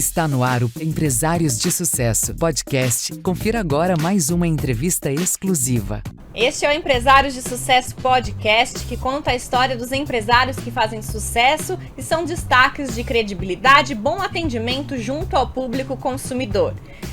Está no ar o Empresários de Sucesso podcast. Confira agora mais uma entrevista exclusiva. Este é o Empresários de Sucesso podcast, que conta a história dos empresários que fazem sucesso e são destaques de credibilidade e bom atendimento junto ao público consumidor.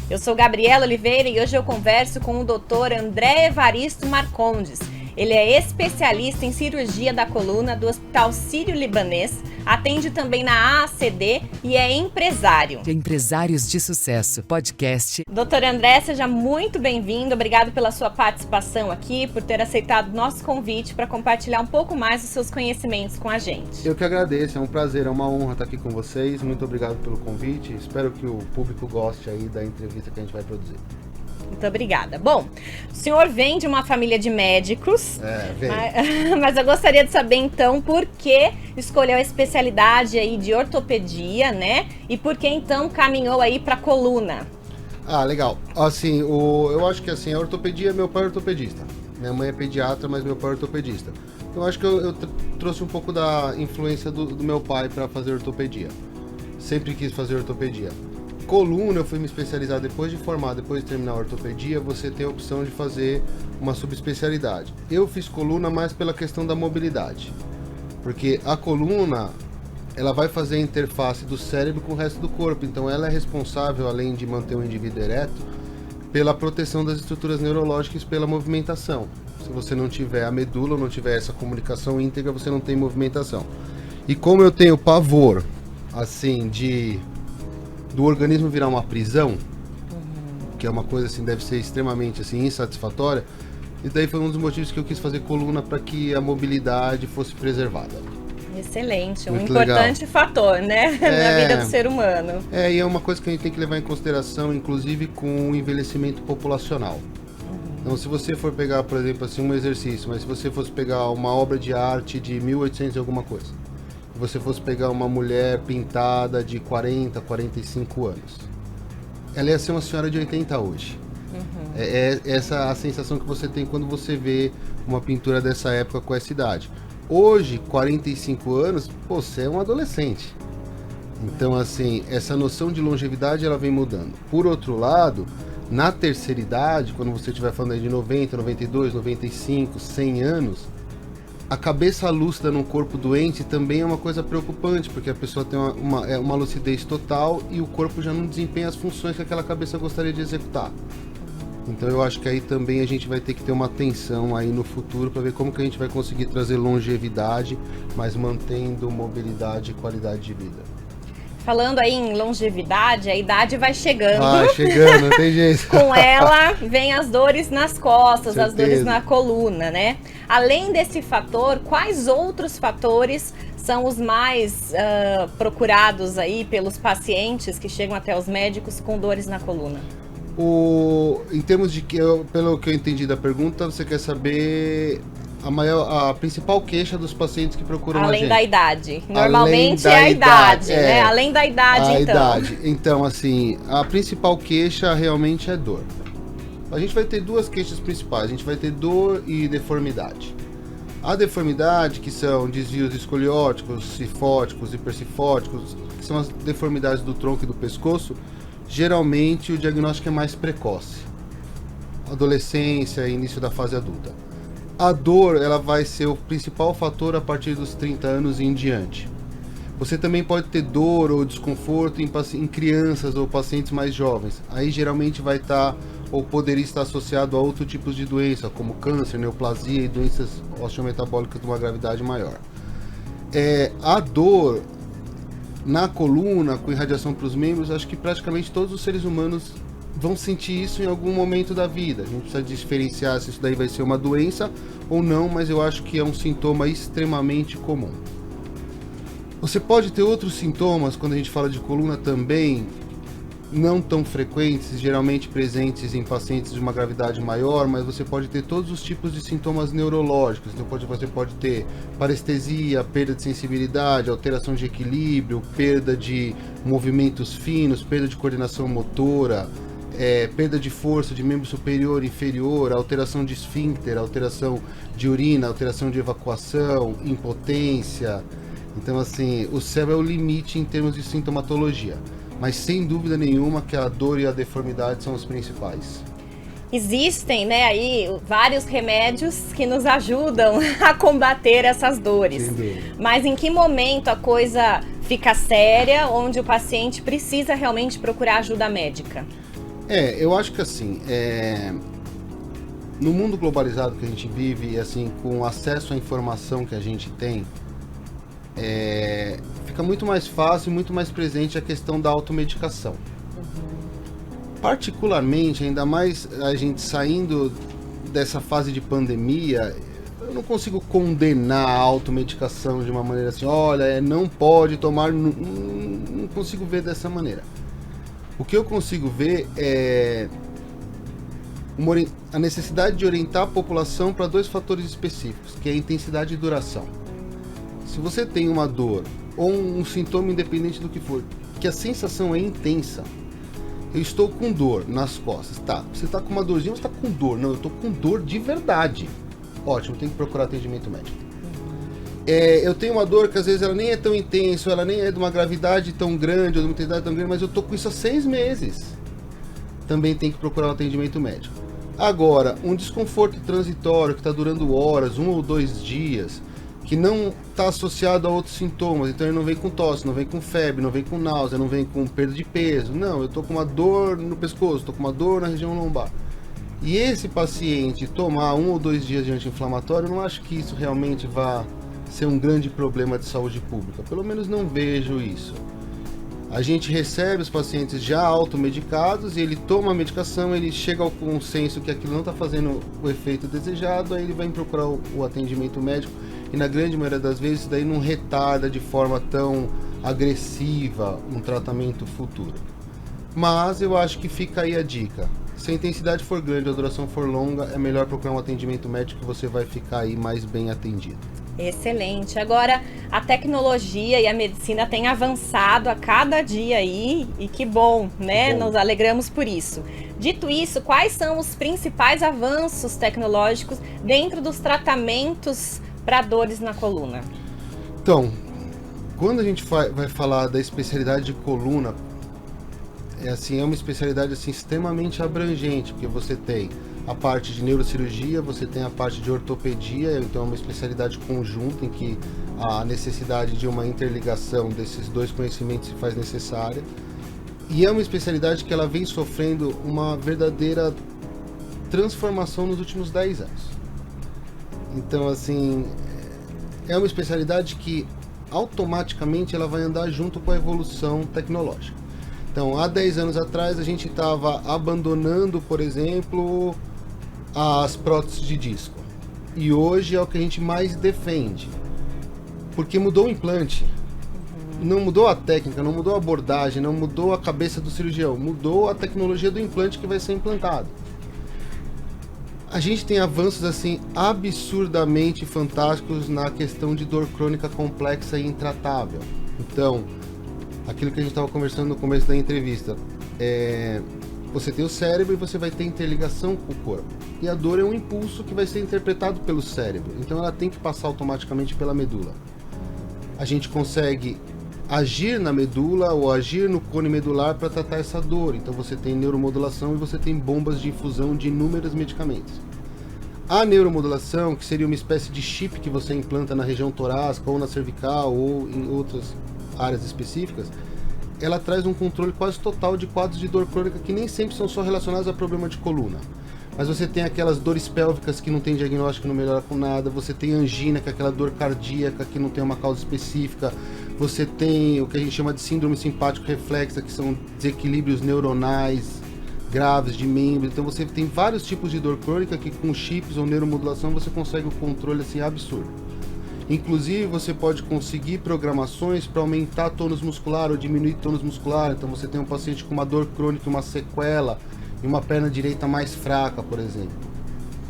Eu sou Gabriela Oliveira e hoje eu converso com o Dr. André Evaristo Marcondes. Ele é especialista em cirurgia da coluna do Hospital Sírio-Libanês, atende também na AACD e é empresário. Empresários de Sucesso podcast. Dr. André, seja muito bem-vindo. Obrigado pela sua participação aqui, por ter aceitado o nosso convite para compartilhar um pouco mais dos seus conhecimentos com a gente. Eu que agradeço, é um prazer, é uma honra estar aqui com vocês. Muito obrigado pelo convite. Espero que o público goste aí da entrevista que a gente vai produzir. Muito obrigada. Bom, o senhor vem de uma família de médicos, mas eu gostaria de saber então por que escolheu a especialidade aí de ortopedia, né? E por que então caminhou aí para coluna? Ah, legal. Assim, eu acho que assim, a ortopedia, meu pai é ortopedista. Minha mãe é pediatra, mas meu pai é ortopedista. Então eu acho que eu trouxe um pouco da influência do meu pai para fazer ortopedia. Sempre quis fazer ortopedia. Coluna, eu fui me especializar depois de formar, depois de terminar a ortopedia, você tem a opção de fazer uma subespecialidade. Eu fiz coluna mais pela questão da mobilidade, porque a coluna, ela vai fazer a interface do cérebro com o resto do corpo, então ela é responsável, além de manter o indivíduo ereto, pela proteção das estruturas neurológicas pela movimentação. Se você não tiver a medula, não tiver essa comunicação íntegra, você não tem movimentação. E como eu tenho pavor, assim, do organismo virar uma prisão, que é uma coisa assim, deve ser extremamente assim, insatisfatória, e daí foi um dos motivos que eu quis fazer coluna para que a mobilidade fosse preservada. Excelente, muito importante legal. Fator, né, na vida do ser humano. E é uma coisa que a gente tem que levar em consideração, inclusive com o envelhecimento populacional. Então, se você for pegar, por exemplo, assim, um exercício, mas se você fosse pegar uma obra de arte de 1800 e alguma coisa, se você fosse pegar uma mulher pintada de 40, 45 anos, ela ia ser uma senhora de 80 hoje. É essa a sensação que você tem quando você vê uma pintura dessa época com essa idade. Hoje, 45 anos, você é um adolescente. Então, assim, essa noção de longevidade, ela vem mudando. Por outro lado, na terceira idade, quando você estiver falando aí de 90, 92, 95, 100 anos, a cabeça lúcida num corpo doente também é uma coisa preocupante, porque a pessoa tem uma lucidez total e o corpo já não desempenha as funções que aquela cabeça gostaria de executar. Então eu acho que aí também a gente vai ter que ter uma atenção aí no futuro para ver como que a gente vai conseguir trazer longevidade, mas mantendo mobilidade e qualidade de vida. Falando aí em longevidade, a idade vai chegando. Vai chegando, não tem jeito. Com ela vem as dores nas costas, Certeza. as dores na coluna, né? Além desse fator, quais outros fatores são os mais procurados aí pelos pacientes que chegam até os médicos com dores na coluna? Em termos de pelo que eu entendi da pergunta, você quer saber a principal queixa dos pacientes que procuram a gente. Além da idade. Normalmente é a idade, né? Além da idade, então. Idade. Então, assim, a principal queixa realmente é dor. A gente vai ter duas queixas principais. A gente vai ter dor e deformidade. A deformidade, que são desvios escolióticos, cifóticos, hipercifóticos, que são as deformidades do tronco e do pescoço, geralmente o diagnóstico é mais precoce. Adolescência, início da fase adulta. A dor, ela vai ser o principal fator a partir dos 30 anos e em diante. Você também pode ter dor ou desconforto em crianças ou pacientes mais jovens. Aí geralmente vai estar ou poderia estar associado a outros tipos de doença, como câncer, neoplasia e doenças osteometabólicas de uma gravidade maior. A dor na coluna, com irradiação para os membros, acho que praticamente todos os seres humanos vão sentir isso em algum momento da vida. A gente precisa diferenciar se isso daí vai ser uma doença ou não, mas eu acho que é um sintoma extremamente comum. Você pode ter outros sintomas quando a gente fala de coluna também, não tão frequentes, geralmente presentes em pacientes de uma gravidade maior, mas você pode ter todos os tipos de sintomas neurológicos. Então você pode ter parestesia, perda de sensibilidade, alteração de equilíbrio, perda de movimentos finos, perda de coordenação motora, perda de força de membro superior e inferior, alteração de esfíncter, alteração de urina, alteração de evacuação, impotência. Então, assim, o céu é o limite em termos de sintomatologia. mas sem dúvida nenhuma que a dor e a deformidade são os principais. Existem, né, aí vários remédios que nos ajudam a combater essas dores. Sem dúvida. Mas em que momento a coisa fica séria, onde o paciente precisa realmente procurar ajuda médica? Eu acho que assim, no mundo globalizado que a gente vive, assim, com o acesso à informação que a gente tem, fica muito mais fácil e muito mais presente a questão da automedicação. Particularmente, ainda mais a gente saindo dessa fase de pandemia, eu não consigo condenar a automedicação de uma maneira assim, olha, não pode tomar, não consigo ver dessa maneira. O que eu consigo ver é a necessidade de orientar a população para 2 fatores específicos, que é a intensidade e duração. Se você tem uma dor ou um sintoma independente do que for, que a sensação é intensa, eu estou com dor nas costas, tá? Você está com uma dorzinha, você está com dor? Não, eu estou com dor de verdade. Ótimo, tem que procurar atendimento médico. Eu tenho uma dor que às vezes ela nem é tão intensa, ela nem é de uma gravidade tão grande, ou de uma intensidade tão grande, mas eu estou com isso há 6 meses. Também tem que procurar um atendimento médico. Agora, um desconforto transitório que está durando horas, 1 ou 2 dias, que não está associado a outros sintomas, então ele não vem com tosse, não vem com febre, não vem com náusea, não vem com perda de peso, não, eu estou com uma dor no pescoço, estou com uma dor na região lombar. E esse paciente tomar 1 ou 2 dias de anti-inflamatório, eu não acho que isso realmente vá ser um grande problema de saúde pública, pelo menos não vejo isso. A gente recebe os pacientes já automedicados e ele toma a medicação, ele chega ao consenso que aquilo não está fazendo o efeito desejado, aí ele vai procurar o atendimento médico e na grande maioria das vezes isso daí não retarda de forma tão agressiva um tratamento futuro. Mas eu acho que fica aí a dica. Se a intensidade for grande ou a duração for longa, é melhor procurar um atendimento médico que você vai ficar aí mais bem atendido. Excelente. Agora, a tecnologia e a medicina têm avançado a cada dia aí, e que bom, né? Bom. Nos alegramos por isso. Dito isso, quais são os principais avanços tecnológicos dentro dos tratamentos para dores na coluna? Então, quando a gente vai falar da especialidade de coluna, é uma especialidade assim, extremamente abrangente, porque você tem a parte de neurocirurgia, você tem a parte de ortopedia, então é uma especialidade conjunta em que a necessidade de uma interligação desses 2 conhecimentos se faz necessária. E é uma especialidade que ela vem sofrendo uma verdadeira transformação nos últimos 10 anos. Então, assim, é uma especialidade que automaticamente ela vai andar junto com a evolução tecnológica. Então, há 10 anos atrás a gente estava abandonando, por exemplo, as próteses de disco. E hoje é o que a gente mais defende. Porque mudou o implante. Não mudou a técnica, não mudou a abordagem, não mudou a cabeça do cirurgião. Mudou a tecnologia do implante que vai ser implantado. A gente tem avanços assim absurdamente fantásticos na questão de dor crônica complexa e intratável. Então, aquilo que a gente estava conversando no começo da entrevista, você tem o cérebro e você vai ter interligação com o corpo. E a dor é um impulso que vai ser interpretado pelo cérebro, então ela tem que passar automaticamente pela medula. A gente consegue agir na medula ou agir no cone medular para tratar essa dor, então você tem neuromodulação e você tem bombas de infusão de inúmeros medicamentos. A neuromodulação, que seria uma espécie de chip que você implanta na região torácica ou na cervical ou em outras áreas específicas, ela traz um controle quase total de quadros de dor crônica que nem sempre são só relacionados a problema de coluna. Mas você tem aquelas dores pélvicas que não tem diagnóstico, não melhora com nada, você tem angina, que é aquela dor cardíaca que não tem uma causa específica, você tem o que a gente chama de síndrome simpático reflexa, que são desequilíbrios neuronais graves de membro. Então você tem vários tipos de dor crônica que com chips ou neuromodulação você consegue o controle assim absurdo. Inclusive você pode conseguir programações para aumentar tônus muscular ou diminuir tônus muscular. Então você tem um paciente com uma dor crônica, uma sequela e uma perna direita mais fraca, por exemplo.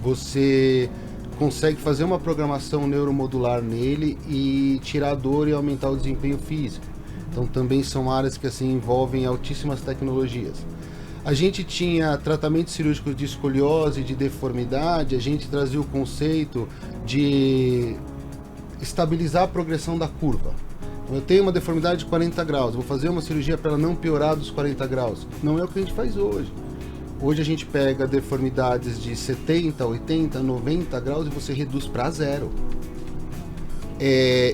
Você consegue fazer uma programação neuromodular nele e tirar a dor e aumentar o desempenho físico. Então também são áreas que assim envolvem altíssimas tecnologias. A gente tinha tratamento cirúrgico de escoliose, de deformidade, a gente trazia o conceito de estabilizar a progressão da curva. Eu tenho uma deformidade de 40 graus, vou fazer uma cirurgia para ela não piorar dos 40 graus. Não é o que a gente faz hoje. Hoje a gente pega deformidades de 70, 80, 90 graus e você reduz para zero.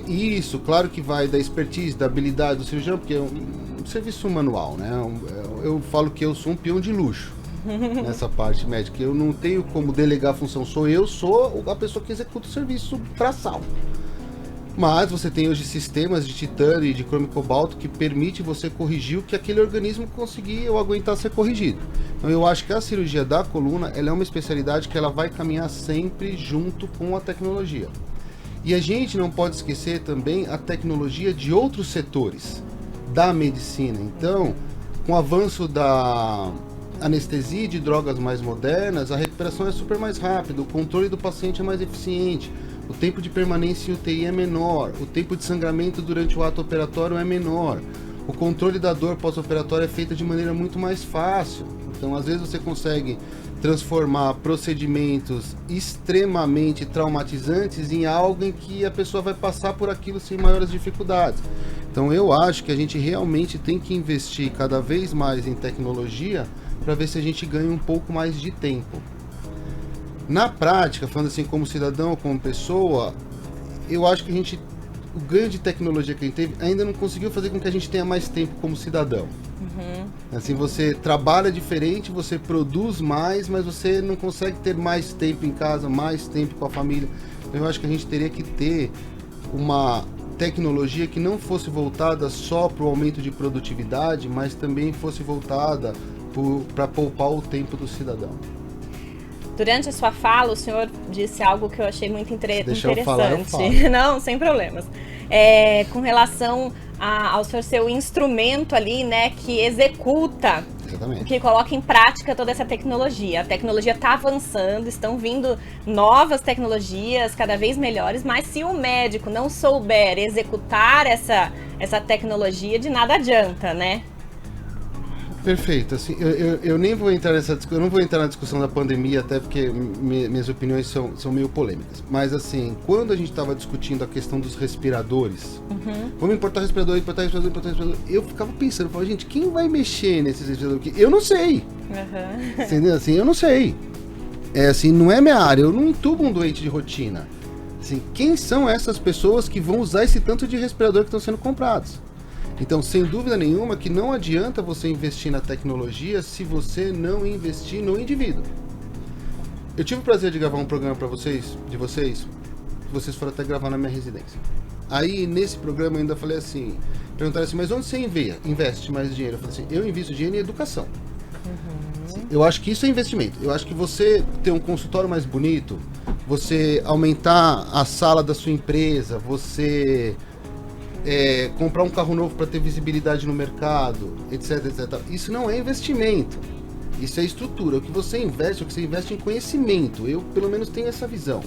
Isso, claro que vai da expertise, da habilidade do cirurgião, porque é um serviço manual, né? Eu falo que eu sou um peão de luxo nessa parte médica. Eu não tenho como delegar a função, sou a pessoa que executa o serviço braçal. Mas você tem hoje sistemas de titânio e de cromo e cobalto que permite você corrigir o que aquele organismo conseguir ou aguentar ser corrigido. Então eu acho que a cirurgia da coluna, ela é uma especialidade que ela vai caminhar sempre junto com a tecnologia. E a gente não pode esquecer também a tecnologia de outros setores da medicina. Então, com o avanço da anestesia e de drogas mais modernas, a recuperação é super mais rápida, o controle do paciente é mais eficiente, o tempo de permanência em UTI é menor, o tempo de sangramento durante o ato operatório é menor, o controle da dor pós-operatória é feito de maneira muito mais fácil. Então, às vezes você consegue transformar procedimentos extremamente traumatizantes em algo em que a pessoa vai passar por aquilo sem maiores dificuldades. Então eu acho que a gente realmente tem que investir cada vez mais em tecnologia para ver se a gente ganha um pouco mais de tempo. Na prática, falando assim como cidadão ou como pessoa, eu acho que o ganho de tecnologia que a gente teve ainda não conseguiu fazer com que a gente tenha mais tempo como cidadão. Assim, você trabalha diferente, você produz mais, mas você não consegue ter mais tempo em casa, mais tempo com a família. Então eu acho que a gente teria que ter uma tecnologia que não fosse voltada só para o aumento de produtividade, mas também fosse voltada para poupar o tempo do cidadão. Durante a sua fala, o senhor disse algo que eu achei muito interessante. Eu falo. Não, sem problemas. Com relação ao senhor ser o instrumento ali, né, que executa, exatamente, que coloca em prática toda essa tecnologia. A tecnologia está avançando, estão vindo novas tecnologias cada vez melhores, mas se o médico não souber executar essa tecnologia, de nada adianta, né? Perfeito, assim, eu nem vou entrar nessa discussão, eu não vou entrar na discussão da pandemia, até porque minhas opiniões são meio polêmicas. Mas assim, quando a gente estava discutindo a questão dos respiradores, vamos importar respirador, eu ficava pensando, falava, gente, quem vai mexer nesses respiradores aqui? Eu não sei. Entendeu? Assim, eu não sei. Assim, não é minha área, eu não entubo um doente de rotina. Assim, quem são essas pessoas que vão usar esse tanto de respirador que estão sendo comprados? Então, sem dúvida nenhuma que não adianta você investir na tecnologia se você não investir no indivíduo. Eu tive o prazer de gravar um programa para vocês, vocês foram até gravar na minha residência. Aí, nesse programa, eu ainda falei assim, perguntaram assim, mas onde você investe mais dinheiro? Eu falei assim, eu invisto dinheiro em educação. Eu acho que isso é investimento. Eu acho que você ter um consultório mais bonito, você aumentar a sala da sua empresa, você... comprar um carro novo para ter visibilidade no mercado, etc, etc. Isso não é investimento, isso é estrutura. O que você investe em conhecimento. Eu, pelo menos, tenho essa visão.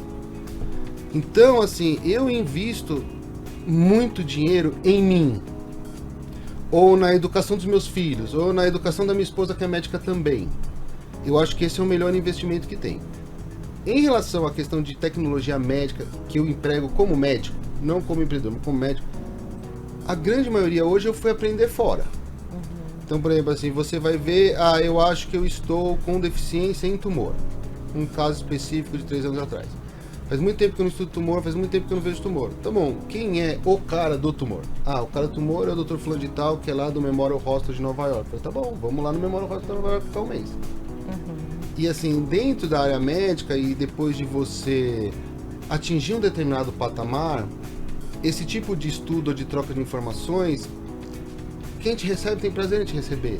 Então, assim, eu invisto muito dinheiro em mim, ou na educação dos meus filhos, ou na educação da minha esposa, que é médica também. Eu acho que esse é o melhor investimento que tem. Em relação à questão de tecnologia médica, que eu emprego como médico, não como empreendedor, mas como médico, a grande maioria hoje eu fui aprender fora. Então, por exemplo, assim, você vai ver, eu acho que eu estou com deficiência em tumor. Um caso específico de 3 anos atrás. Faz muito tempo que eu não estudo tumor, faz muito tempo que eu não vejo tumor. Tá bom, quem é o cara do tumor? O cara do tumor é o Dr. Fulano de Tal, que é lá do Memorial Hospital de Nova York. Eu falei, tá bom, vamos lá no Memorial Hospital de Nova York ficar um mês. E assim, dentro da área médica e depois de você atingir um determinado patamar, esse tipo de estudo ou de troca de informações, quem te recebe tem prazer em te receber.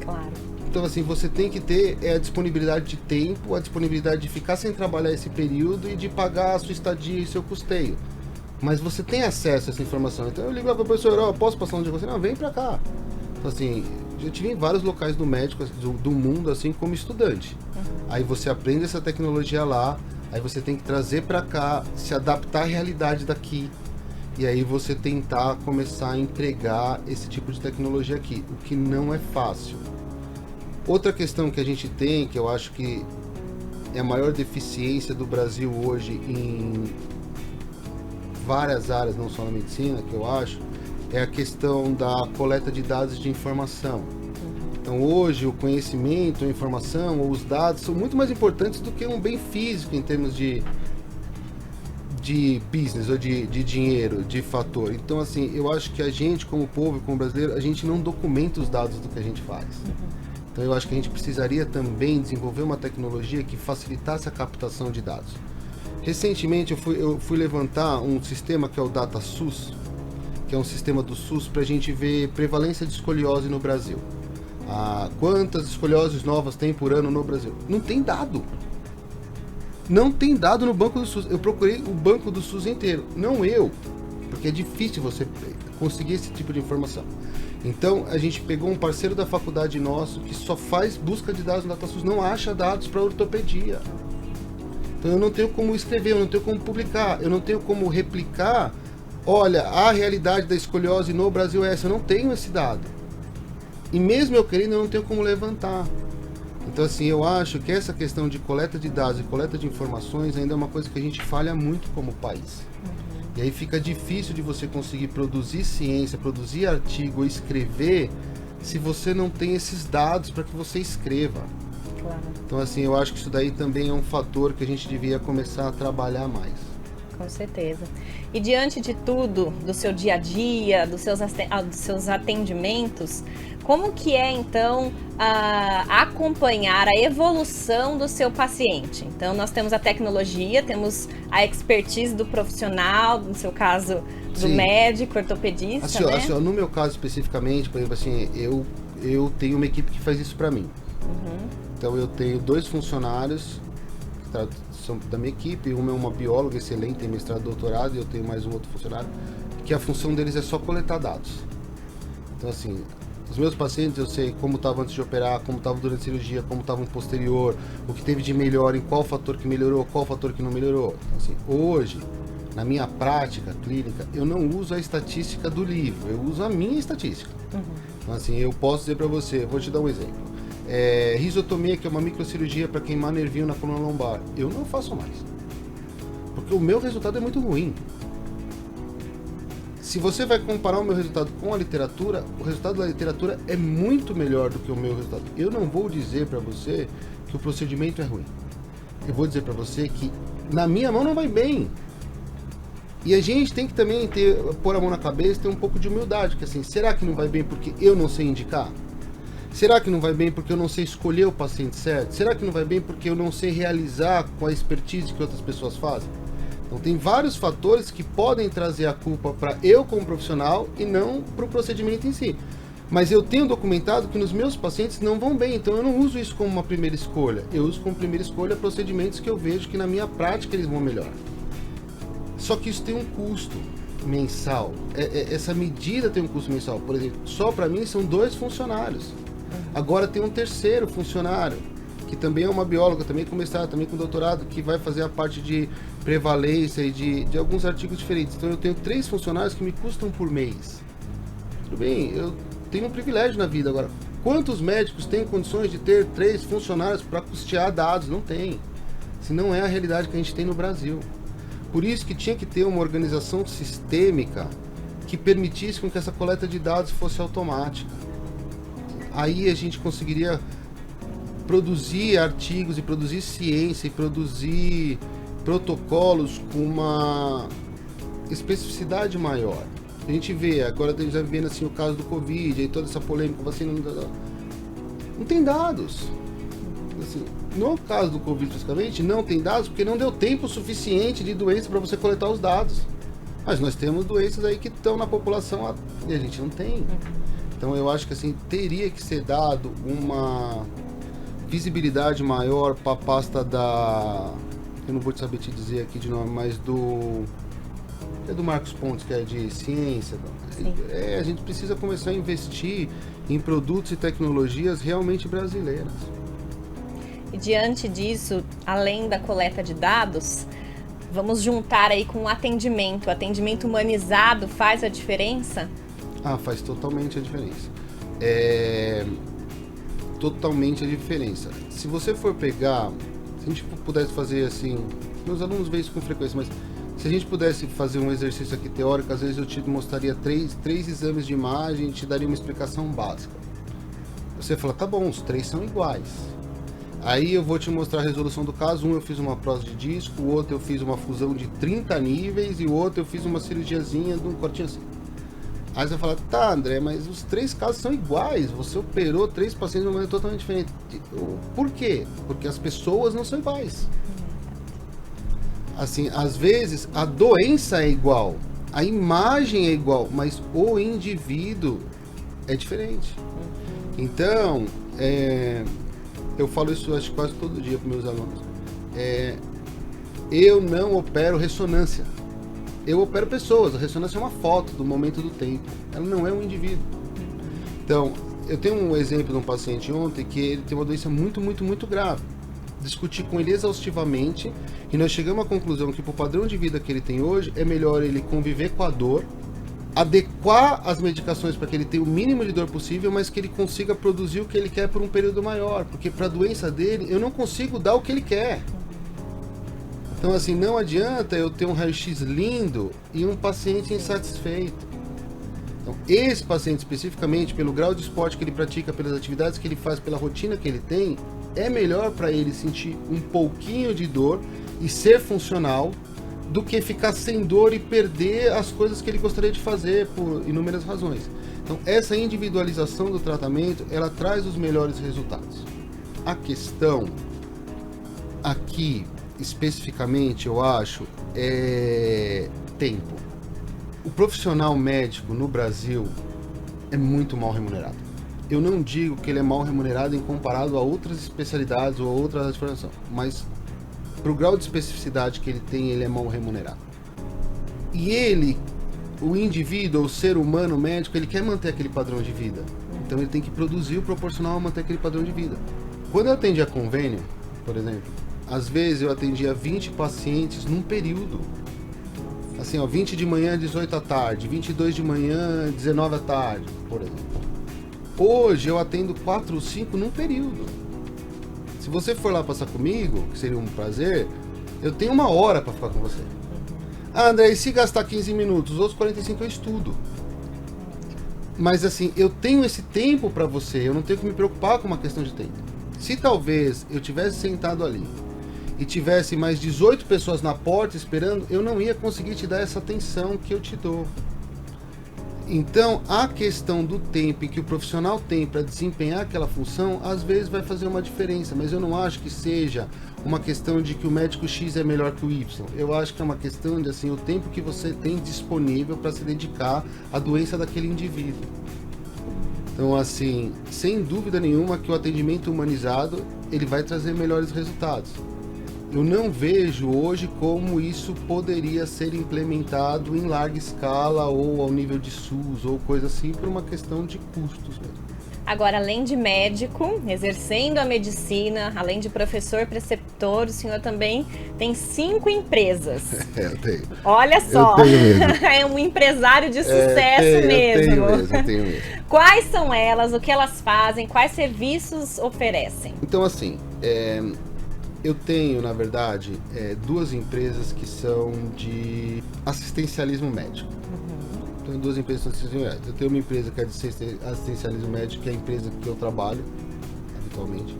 Claro. Então, assim, você tem que ter a disponibilidade de tempo, a disponibilidade de ficar sem trabalhar esse período e de pagar a sua estadia e seu custeio. Mas você tem acesso a essa informação. Então, eu ligo lá para o professor, posso passar um dia com você? Não, vem para cá. Então, assim, eu tive em vários locais do médico, do mundo, assim, como estudante. Aí você aprende essa tecnologia lá, aí você tem que trazer para cá, se adaptar à realidade daqui. E aí você tentar começar a entregar esse tipo de tecnologia aqui, o que não é fácil. Outra questão que a gente tem, que eu acho que é a maior deficiência do Brasil hoje em várias áreas, não só na medicina, que eu acho, é a questão da coleta de dados e de informação. Então hoje o conhecimento, a informação ou os dados são muito mais importantes do que um bem físico em termos de business ou de dinheiro, de fator. Então assim, eu acho que a gente como povo, como brasileiro, a gente não documenta os dados do que a gente faz. Então eu acho que a gente precisaria também desenvolver uma tecnologia que facilitasse a captação de dados. Recentemente eu fui levantar um sistema que é o DataSUS, que é um sistema do SUS para a gente ver prevalência de escoliose no Brasil. Quantas escolioses novas tem por ano no Brasil? Não tem dado. Não tem dado no banco do SUS. Eu procurei o banco do SUS inteiro, não eu, porque é difícil você conseguir esse tipo de informação. Então a gente pegou um parceiro da faculdade nosso que só faz busca de dados no DataSUS, não acha dados para ortopedia. Então eu não tenho como escrever, eu não tenho como publicar, eu não tenho como replicar. Olha, a realidade da escoliose no Brasil é essa, eu não tenho esse dado. E mesmo eu querendo, eu não tenho como levantar. Então assim, eu acho que essa questão de coleta de dados e coleta de informações ainda é uma coisa que a gente falha muito como país. E aí fica difícil de você conseguir produzir ciência, produzir artigo, escrever, se você não tem esses dados para que você escreva. Claro. Então assim, eu acho que isso daí também é um fator que a gente devia começar a trabalhar mais. Com certeza. E diante de tudo, do seu dia a dia, dos seus atendimentos, como que é então acompanhar a evolução do seu paciente? Então nós temos a tecnologia, temos a expertise do profissional, no seu caso do Sim. médico, ortopedista, assim, né? Assim, no meu caso especificamente, por exemplo, assim, eu tenho uma equipe que faz isso para mim. Então eu tenho 2 funcionários que são da minha equipe, uma é uma bióloga excelente, tem mestrado e doutorado, e eu tenho mais um outro funcionário, que a função deles é só coletar dados. Então assim, os meus pacientes eu sei como estava antes de operar, como estava durante a cirurgia, como estava no posterior, o que teve de melhor, em qual fator que melhorou, qual fator que não melhorou. Então, assim, hoje, na minha prática clínica, eu não uso a estatística do livro, eu uso a minha estatística. Então assim, eu posso dizer para você, vou te dar um exemplo. Risotomia, que é uma microcirurgia para queimar nervinho na coluna lombar, eu não faço mais, porque o meu resultado é muito ruim. Se você vai comparar o meu resultado com a literatura, o resultado da literatura é muito melhor do que o meu resultado. Eu não vou dizer para você que o procedimento é ruim, eu vou dizer para você que na minha mão não vai bem. E a gente tem que também pôr a mão na cabeça e ter um pouco de humildade, que assim, será que não vai bem porque eu não sei indicar? Será que não vai bem porque eu não sei escolher o paciente certo? Será que não vai bem porque eu não sei realizar com a expertise que outras pessoas fazem? Então tem vários fatores que podem trazer a culpa para eu como profissional e não para o procedimento em si. Mas eu tenho documentado que nos meus pacientes não vão bem, então eu não uso isso como uma primeira escolha. Eu uso como primeira escolha procedimentos que eu vejo que na minha prática eles vão melhor. Só que isso tem um custo mensal. Essa medida tem um custo mensal. Por exemplo, só para mim são 2 funcionários. Agora tem um terceiro funcionário, que também é uma bióloga, também com mestrado, também com doutorado, que vai fazer a parte de prevalência e de alguns artigos diferentes. Então eu tenho 3 funcionários que me custam por mês. Tudo bem, eu tenho um privilégio na vida. Agora, quantos médicos têm condições de ter 3 funcionários para custear dados? Não tem. Se não é a realidade que a gente tem no Brasil. Por isso que tinha que ter uma organização sistêmica que permitisse com que essa coleta de dados fosse automática. Aí a gente conseguiria produzir artigos e produzir ciência e produzir protocolos com uma especificidade maior. A gente vê, agora a gente está vivendo assim o caso do Covid, aí toda essa polêmica, vacina não tem dados. Assim, no caso do Covid especificamente, não tem dados porque não deu tempo suficiente de doença para você coletar os dados. Mas nós temos doenças aí que estão na população e a gente não tem. Então eu acho que assim, teria que ser dado uma visibilidade maior para a pasta da... Eu não vou saber te dizer aqui de nome, mas do Marcos Pontes, que é de ciência. A gente precisa começar a investir em produtos e tecnologias realmente brasileiras. E diante disso, além da coleta de dados, vamos juntar aí com o atendimento. O atendimento humanizado faz a diferença? Faz totalmente a diferença. Totalmente a diferença. Se você for pegar, se a gente pudesse fazer assim, meus alunos veem isso com frequência, mas Se a gente pudesse fazer um exercício aqui teórico, às vezes eu te mostraria três exames de imagem e te daria uma explicação básica. Você fala, tá bom, os 3 são iguais. Aí eu vou te mostrar a resolução do caso. Um eu fiz uma prótese de disco, o outro eu fiz uma fusão de 30 níveis e o outro eu fiz uma cirurgiazinha de um cortinho assim. Aí você fala, tá, André, mas os 3 casos são iguais. Você operou 3 pacientes de uma maneira totalmente diferente. Por quê? Porque as pessoas não são iguais. Assim, às vezes a doença é igual, a imagem é igual, mas o indivíduo é diferente. Então, eu falo isso acho quase todo dia para meus alunos. Eu não opero ressonância. Eu opero pessoas. A ressonância é uma foto do momento do tempo. Ela não é um indivíduo. Então, eu tenho um exemplo de um paciente ontem que ele tem uma doença muito, muito, muito grave. Discuti com ele exaustivamente e nós chegamos à conclusão que, para o padrão de vida que ele tem hoje, é melhor ele conviver com a dor, adequar as medicações para que ele tenha o mínimo de dor possível, mas que ele consiga produzir o que ele quer por um período maior, porque para a doença dele eu não consigo dar o que ele quer. Então, assim, não adianta eu ter um raio-x lindo e um paciente insatisfeito. Então, esse paciente especificamente, pelo grau de esporte que ele pratica, pelas atividades que ele faz, pela rotina que ele tem, é melhor para ele sentir um pouquinho de dor e ser funcional do que ficar sem dor e perder as coisas que ele gostaria de fazer por inúmeras razões. Então, essa individualização do tratamento, ela traz os melhores resultados. A questão aqui, especificamente, eu acho, é tempo. O profissional médico no Brasil é muito mal remunerado. Eu não digo que ele é mal remunerado em comparado a outras especialidades ou a outras atividades, mas para o grau de especificidade que ele tem, ele é mal remunerado. E ele, o indivíduo, o ser humano médico, ele quer manter aquele padrão de vida. Então ele tem que produzir o proporcional a manter aquele padrão de vida. Quando eu atendia convênio, por exemplo, às vezes eu atendia 20 pacientes num período. Assim, ó, 20 de manhã, 18 à tarde, 22 de manhã, 19 à tarde, por exemplo. Hoje eu atendo 4 ou 5 num período. Se você for lá passar comigo, que seria um prazer, eu tenho 1 hora para ficar com você. Ah, André, e se gastar 15 minutos? Os outros 45 eu estudo. Mas assim, eu tenho esse tempo para você, eu não tenho que me preocupar com uma questão de tempo. Se talvez eu tivesse sentado ali e tivesse mais 18 pessoas na porta esperando, eu não ia conseguir te dar essa atenção que eu te dou. Então, a questão do tempo que o profissional tem para desempenhar aquela função, às vezes vai fazer uma diferença, mas eu não acho que seja uma questão de que o médico X é melhor que o Y. Eu acho que é uma questão de assim, o tempo que você tem disponível para se dedicar à doença daquele indivíduo. Então, assim, sem dúvida nenhuma que o atendimento humanizado, ele vai trazer melhores resultados. Eu não vejo hoje como isso poderia ser implementado em larga escala ou ao nível de SUS ou coisa assim, por uma questão de custos mesmo. Agora, além de médico, exercendo a medicina, além de professor preceptor, o senhor também tem 5 empresas. Eu tenho. Olha só, eu tenho mesmo. É um empresário de sucesso mesmo. Eu tenho mesmo. Quais são elas, o que elas fazem, quais serviços oferecem? Então, assim, eu tenho, na verdade, 2 empresas que são de assistencialismo médico. Então, 2 empresas de assistencialismo médico. Eu tenho uma empresa que é de assistencialismo médico, que é a empresa que eu trabalho habitualmente.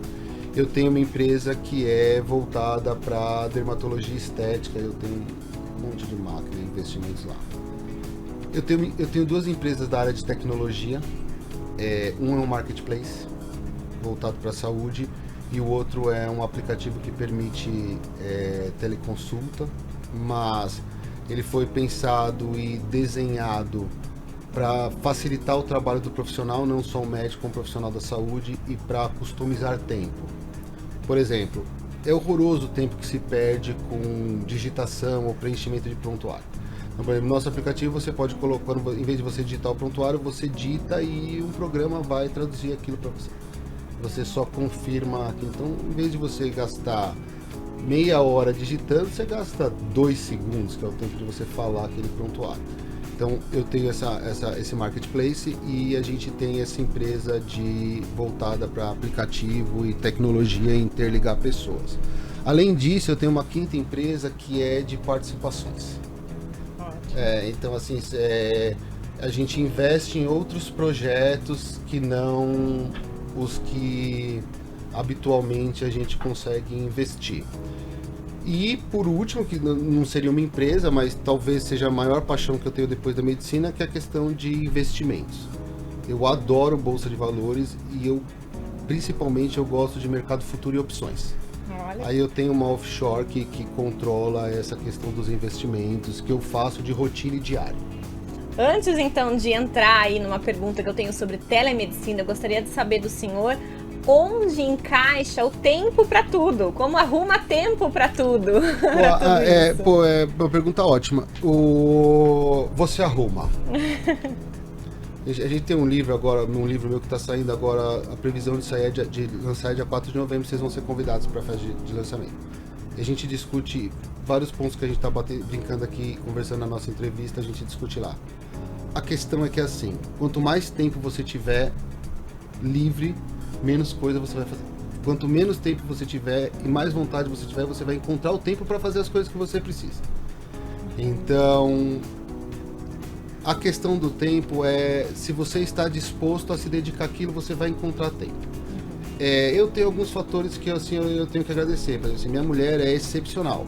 Eu tenho uma empresa que é voltada para dermatologia estética. Eu tenho um monte de máquina e investimentos lá. Eu tenho 2 empresas da área de tecnologia. Um é um marketplace voltado para a saúde, e o outro é um aplicativo que permite teleconsulta, mas ele foi pensado e desenhado para facilitar o trabalho do profissional, não só o médico, como o profissional da saúde, e para customizar tempo. Por exemplo, é horroroso o tempo que se perde com digitação ou preenchimento de prontuário. Então, por exemplo, no nosso aplicativo você pode colocar, em vez de você digitar o prontuário, você digita e um programa vai traduzir aquilo para você. Você só confirma aqui. Então, em vez de você gastar meia hora digitando, você gasta 2 segundos, que é o tempo de você falar aquele prontuário. Então, eu tenho esse marketplace e a gente tem essa empresa voltada para aplicativo e tecnologia e interligar pessoas. Além disso, eu tenho uma 5ª empresa que é de participações. Então, assim, a gente investe em outros projetos que não os que habitualmente a gente consegue investir. E, por último, que não seria uma empresa, mas talvez seja a maior paixão que eu tenho depois da medicina, que é a questão de investimentos. Eu adoro Bolsa de Valores e principalmente eu gosto de mercado futuro e opções. Olha. Aí eu tenho uma offshore que controla essa questão dos investimentos, que eu faço de rotina e diário. Antes, então, de entrar aí numa pergunta que eu tenho sobre telemedicina, eu gostaria de saber do senhor onde encaixa o tempo para tudo, como arruma tempo para tudo. É uma pergunta ótima. Você arruma? A gente tem um livro agora, num livro meu que está saindo agora, a previsão de sair de lançar dia 4 de novembro, vocês vão ser convidados para a festa de lançamento. E a gente discute vários pontos que a gente está brincando aqui, conversando na nossa entrevista, a gente discute lá. A questão é que assim, quanto mais tempo você tiver livre, menos coisa você vai fazer. Quanto menos tempo você tiver e mais vontade você tiver, você vai encontrar o tempo para fazer as coisas que você precisa. Então, a questão do tempo se você está disposto a se dedicar àquilo, você vai encontrar tempo. Eu tenho alguns fatores que assim, eu tenho que agradecer. Por exemplo, minha mulher é excepcional.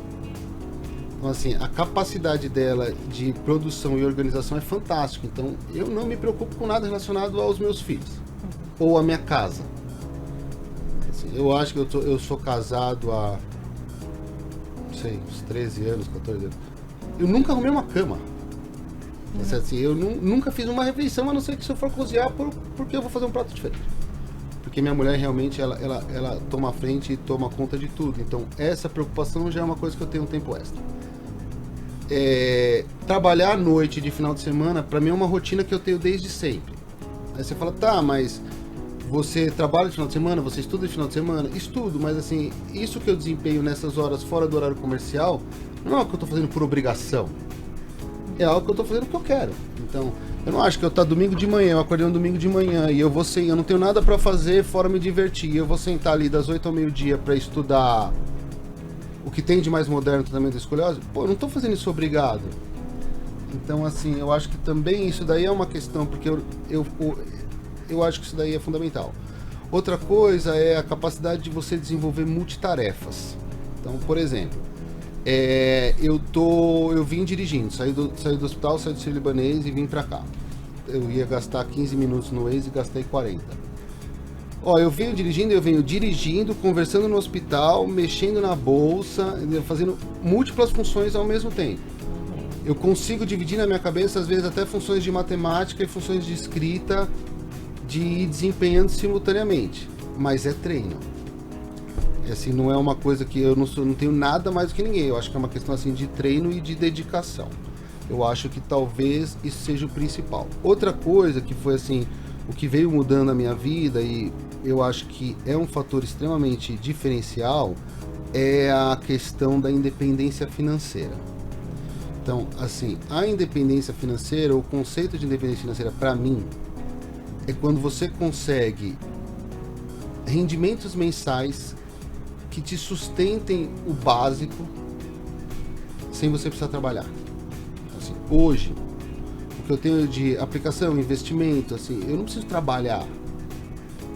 Então, assim, a capacidade dela de produção e organização é fantástica. Então, eu não me preocupo com nada relacionado aos meus filhos ou à minha casa. Assim, eu acho que eu sou casado há, não sei, uns 13 anos, 14 anos. Eu nunca arrumei uma cama. Assim, eu nunca fiz uma refeição, a não ser que se eu for cozinhar, porque eu vou fazer um prato diferente. Porque minha mulher realmente, ela toma a frente e toma conta de tudo. Então, essa preocupação já é uma coisa que eu tenho um tempo extra. Trabalhar à noite, de final de semana, pra mim é uma rotina que eu tenho desde sempre. Aí você fala, tá, mas você trabalha de final de semana, você estuda de final de semana? Estudo, mas assim, isso que eu desempenho nessas horas fora do horário comercial, não é algo que eu tô fazendo por obrigação. É algo que eu tô fazendo porque eu quero. Então, eu não acho que eu tá domingo de manhã, eu acordei um domingo de manhã e eu não tenho nada pra fazer fora me divertir. Eu vou sentar ali das 8 ao meio-dia pra estudar o que tem de mais moderno no tratamento da escoliose. Pô, eu não tô fazendo isso obrigado. Então, assim, eu acho que também isso daí é uma questão, porque eu acho que isso daí é fundamental. Outra coisa é a capacidade de você desenvolver multitarefas. Então, por exemplo, eu vim dirigindo, saí do hospital, saí do Sírio-Libanês e vim pra cá. Eu ia gastar 15 minutos no Waze e gastei 40. Eu venho dirigindo, conversando no hospital, mexendo na bolsa, fazendo múltiplas funções ao mesmo tempo. Eu consigo dividir na minha cabeça, às vezes, até funções de matemática e funções de escrita, de ir desempenhando simultaneamente. Mas é treino. Assim, não é uma coisa que eu não tenho nada mais do que ninguém. Eu acho que é uma questão assim de treino e de dedicação. Eu acho que talvez isso seja o principal. Outra coisa que foi assim, o que veio mudando a minha vida e eu acho que é um fator extremamente diferencial, é a questão da independência financeira. Então, assim, a independência financeira, o conceito de independência financeira para mim é quando você consegue rendimentos mensais que te sustentem o básico sem você precisar trabalhar. Assim, hoje, o que eu tenho de aplicação, investimento, assim, eu não preciso trabalhar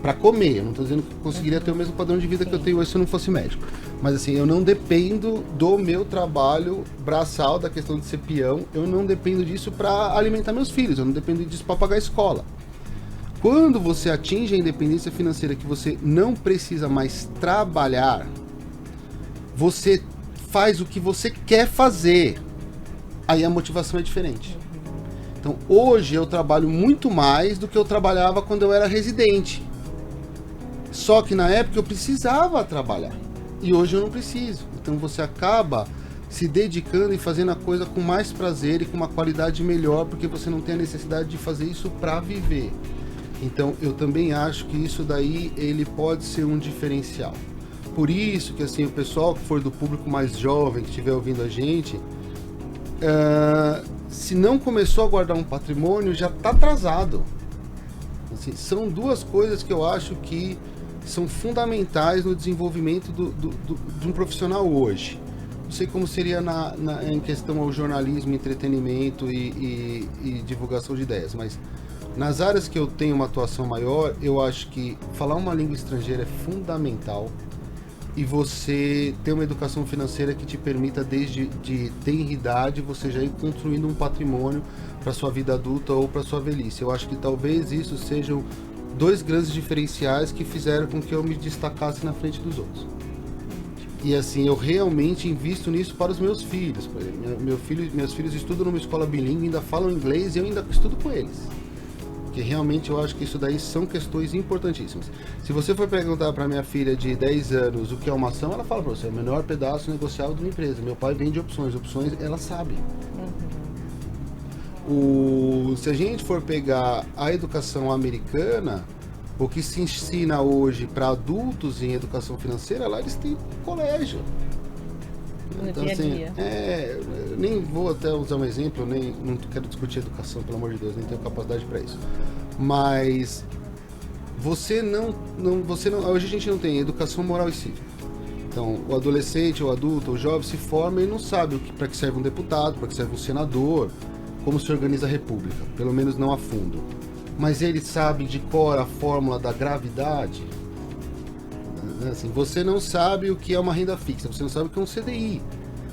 para comer. Eu não estou dizendo que eu conseguiria ter o mesmo padrão de vida que eu tenho hoje se eu não fosse médico. Mas assim, eu não dependo do meu trabalho braçal, da questão de ser peão. Eu não dependo disso para alimentar meus filhos. Eu não dependo disso para pagar a escola. Quando você atinge a independência financeira, que você não precisa mais trabalhar, você faz o que você quer fazer. Aí a motivação é diferente. Então, hoje eu trabalho muito mais do que eu trabalhava quando eu era residente. Só que na época eu precisava trabalhar. E hoje eu não preciso. Então você acaba se dedicando e fazendo a coisa com mais prazer e com uma qualidade melhor, porque você não tem a necessidade de fazer isso para viver. Então eu também acho que isso daí ele pode ser um diferencial. Por isso que assim, o pessoal que for do público mais jovem, que estiver ouvindo a gente, se não começou a guardar um patrimônio, já está atrasado. Assim, são duas coisas que eu acho que são fundamentais no desenvolvimento de um profissional hoje. sei como seria em questão ao jornalismo, entretenimento e divulgação de ideias, mas nas áreas que eu tenho uma atuação maior, eu acho que falar uma língua estrangeira é fundamental e você ter uma educação financeira que te permita, desde de tenridade, você já ir construindo um patrimônio para sua vida adulta ou para sua velhice. Eu acho que talvez isso sejam 2 grandes diferenciais que fizeram com que eu me destacasse na frente dos outros. E assim, eu realmente invisto nisso para os meus filhos. Por exemplo, meus filhos estudam numa escola bilíngue, ainda falam inglês e eu ainda estudo com eles. Porque realmente eu acho que isso daí são questões importantíssimas. Se você for perguntar para minha filha de 10 anos o que é uma ação, ela fala para você, é o menor pedaço negocial de uma empresa. Meu pai vende opções ela sabe. Se a gente for pegar a educação americana, o que se ensina hoje para adultos em educação financeira, lá eles têm colégio. No dia a dia. Eu nem vou até usar um exemplo, não quero discutir educação, pelo amor de Deus, nem tenho capacidade para isso. Mas você não, hoje a gente não tem educação moral e cívica. Então, o adolescente, o adulto, o jovem se forma e não sabe para que serve um deputado, para que serve um senador, como se organiza a república, pelo menos não a fundo. Mas ele sabe de cor a fórmula da gravidade. Assim, você não sabe o que é uma renda fixa, você não sabe o que é um CDI,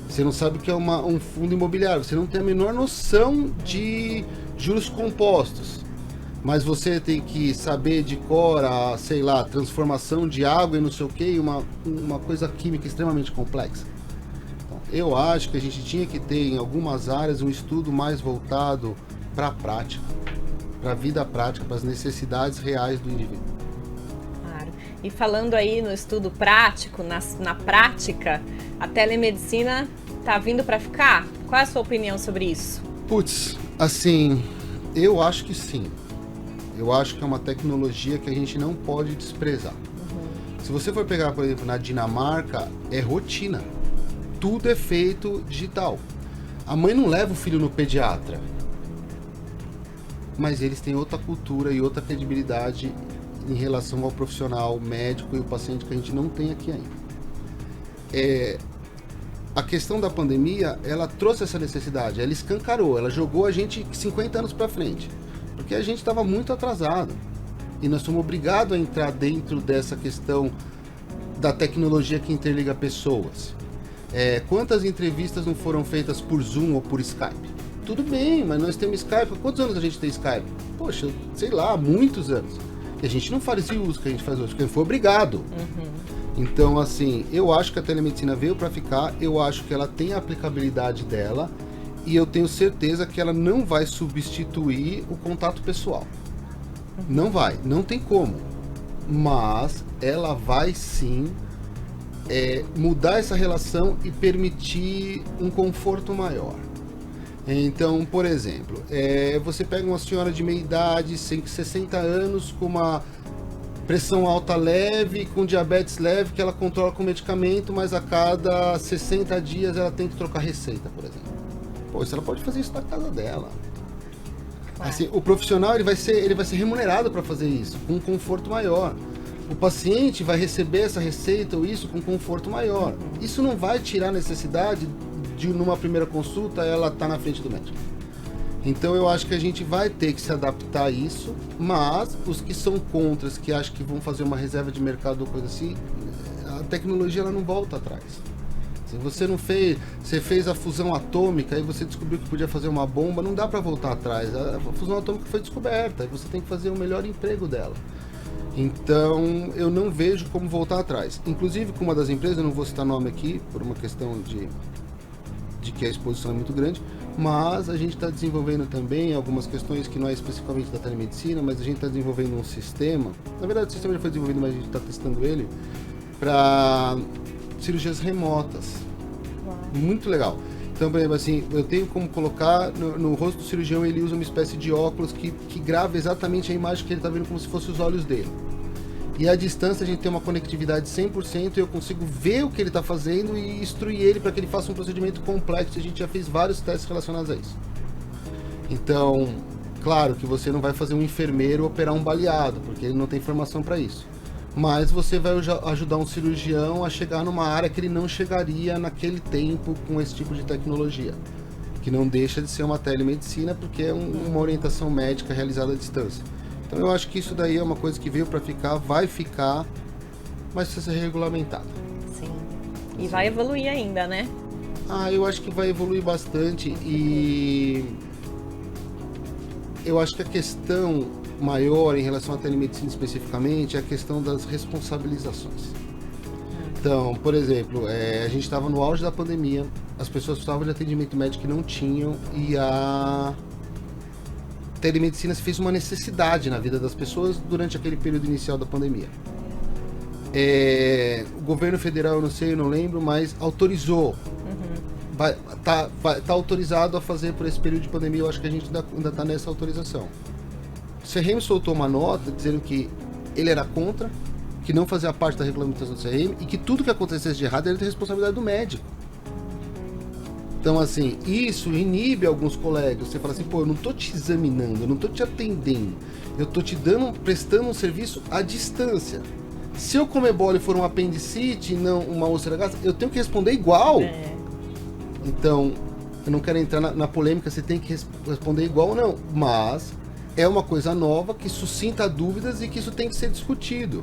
você não sabe o que é um fundo imobiliário, você não tem a menor noção de juros compostos, mas você tem que saber de cor a, sei lá, transformação de água e não sei o que, uma coisa química extremamente complexa. Então, eu acho que a gente tinha que ter em algumas áreas um estudo mais voltado para a prática, para a vida prática, para as necessidades reais do indivíduo. E falando aí no estudo prático, na prática, a telemedicina tá vindo para ficar? Qual é a sua opinião sobre isso? Putz, assim, eu acho que sim. Eu acho que é uma tecnologia que a gente não pode desprezar. Se você for pegar, por exemplo, na Dinamarca, é rotina. Tudo é feito digital. A mãe não leva o filho no pediatra. Mas eles têm outra cultura e outra credibilidade em relação ao profissional médico e o paciente que a gente não tem aqui ainda. A questão da pandemia, ela trouxe essa necessidade, ela escancarou, ela jogou a gente 50 anos para frente, porque a gente estava muito atrasado e nós somos obrigados a entrar dentro dessa questão da tecnologia que interliga pessoas. Quantas entrevistas não foram feitas por Zoom ou por Skype? Tudo bem, mas nós temos Skype. Quantos anos a gente tem Skype? Poxa, sei lá, muitos anos. E a gente não faz esse uso que a gente faz hoje, porque foi obrigado. Então, assim, eu acho que a telemedicina veio para ficar, eu acho que ela tem a aplicabilidade dela e eu tenho certeza que ela não vai substituir o contato pessoal. Não vai, não tem como. Mas ela vai sim mudar essa relação e permitir um conforto maior. Então, por exemplo, você pega uma senhora de meia idade, 60 anos, com uma pressão alta leve, com diabetes leve, que ela controla com medicamento, mas a cada 60 dias ela tem que trocar receita, por exemplo. Isso ela pode fazer isso na casa dela. Assim, o profissional ele vai ser remunerado para fazer isso, com um conforto maior. O paciente vai receber essa receita ou isso com conforto maior. Isso não vai tirar a necessidade de, numa primeira consulta, ela estar na frente do médico. Então eu acho que a gente vai ter que se adaptar a isso, mas os que são contras, que acham que vão fazer uma reserva de mercado ou coisa assim, a tecnologia ela não volta atrás. Se você não fez, você fez a fusão atômica e você descobriu que podia fazer uma bomba, não dá para voltar atrás. A fusão atômica foi descoberta e você tem que fazer o melhor emprego dela. Então eu não vejo como voltar atrás. Inclusive com uma das empresas, eu não vou citar nome aqui por uma questão de que a exposição é muito grande, mas a gente está desenvolvendo também algumas questões que não é especificamente da telemedicina, mas a gente está desenvolvendo um sistema, na verdade o sistema já foi desenvolvido, mas a gente está testando ele para cirurgias remotas. Uau. Muito legal. Então, por exemplo, assim, eu tenho como colocar no rosto do cirurgião, ele usa uma espécie de óculos que grava exatamente a imagem que ele está vendo como se fossem os olhos dele. E à distância a gente tem uma conectividade 100% e eu consigo ver o que ele está fazendo e instruir ele para que ele faça um procedimento complexo. A gente já fez vários testes relacionados a isso. Então, claro que você não vai fazer um enfermeiro operar um baleado, porque ele não tem formação para isso. mas você vai ajudar um cirurgião a chegar numa área que ele não chegaria naquele tempo com esse tipo de tecnologia, que não deixa de ser uma telemedicina porque é uma orientação médica realizada à distância. Então eu acho que isso daí é uma coisa que veio para ficar, vai ficar, mas precisa ser regulamentado. Sim. E vai evoluir ainda, né? Eu acho que vai evoluir bastante e eu acho que a questão maior em relação à telemedicina especificamente é a questão das responsabilizações. Então, por exemplo, a gente estava no auge da pandemia, as pessoas precisavam de atendimento médico que não tinham e a telemedicina se fez uma necessidade na vida das pessoas durante aquele período inicial da pandemia. O governo federal, eu não lembro, mas autorizou. Tá autorizado a fazer por esse período de pandemia. Eu acho que a gente ainda está nessa autorização. O CRM soltou uma nota dizendo que ele era contra, que não fazia parte da regulamentação do CRM e que tudo que acontecesse de errado era de responsabilidade do médico. Então, assim, isso inibe alguns colegas. Você fala assim, eu não tô te examinando, eu não tô te atendendo, eu tô te prestando um serviço à distância. Se eu comer bola e for um apendicite e não uma úlcera gástrica, eu tenho que responder igual. Então, eu não quero entrar na polêmica se tem que responder igual ou não, mas é uma coisa nova que suscita dúvidas e que isso tem que ser discutido.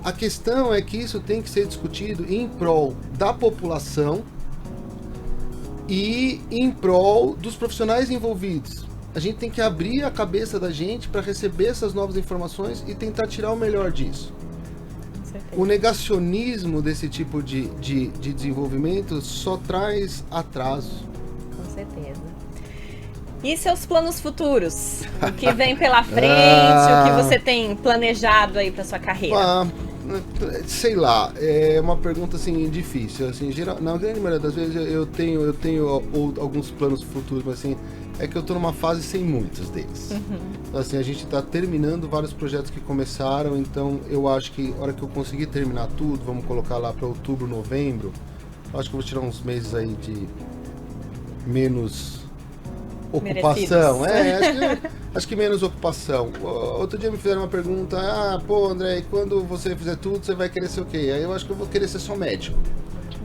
A questão é que isso tem que ser discutido em prol da população e em prol dos profissionais envolvidos. A gente tem que abrir a cabeça da gente para receber essas novas informações e tentar tirar o melhor disso. O negacionismo desse tipo de desenvolvimento só traz atraso. Com certeza. E seus planos futuros? O que vem pela frente? O que você tem planejado aí para sua carreira? Sei lá, é uma pergunta assim difícil. Assim, na grande maioria das vezes eu tenho alguns planos futuros, mas assim, é que eu tô numa fase sem muitos deles. Então, assim, a gente tá terminando vários projetos que começaram, então eu acho que a hora que eu conseguir terminar tudo, vamos colocar lá para outubro, novembro, eu acho que eu vou tirar uns meses aí de menos ocupação. Acho que menos ocupação. Outro dia me fizeram uma pergunta, André, e quando você fizer tudo, você vai querer ser o quê? Aí eu acho que eu vou querer ser só médico.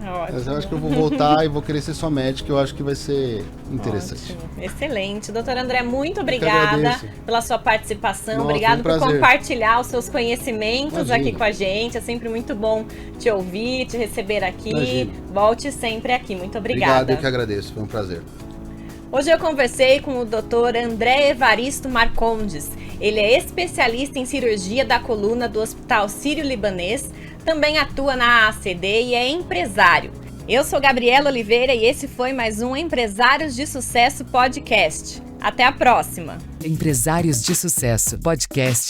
Ótimo. Mas eu acho que eu vou voltar e vou querer ser só médico, eu acho que vai ser interessante. Ótimo. Excelente. Doutor André, muito obrigada pela sua participação. Obrigado por compartilhar os seus conhecimentos aqui com a gente. É sempre muito bom te ouvir, te receber aqui. Imagina. Volte sempre aqui. Muito obrigada. Obrigado, eu que agradeço. Foi um prazer. Hoje eu conversei com o Dr. André Evaristo Marcondes. Ele é especialista em cirurgia da coluna do Hospital Sírio-Libanês, também atua na AACD e é empresário. Eu sou Gabriela Oliveira e esse foi mais um Empresários de Sucesso Podcast. Até a próxima! Empresários de Sucesso Podcast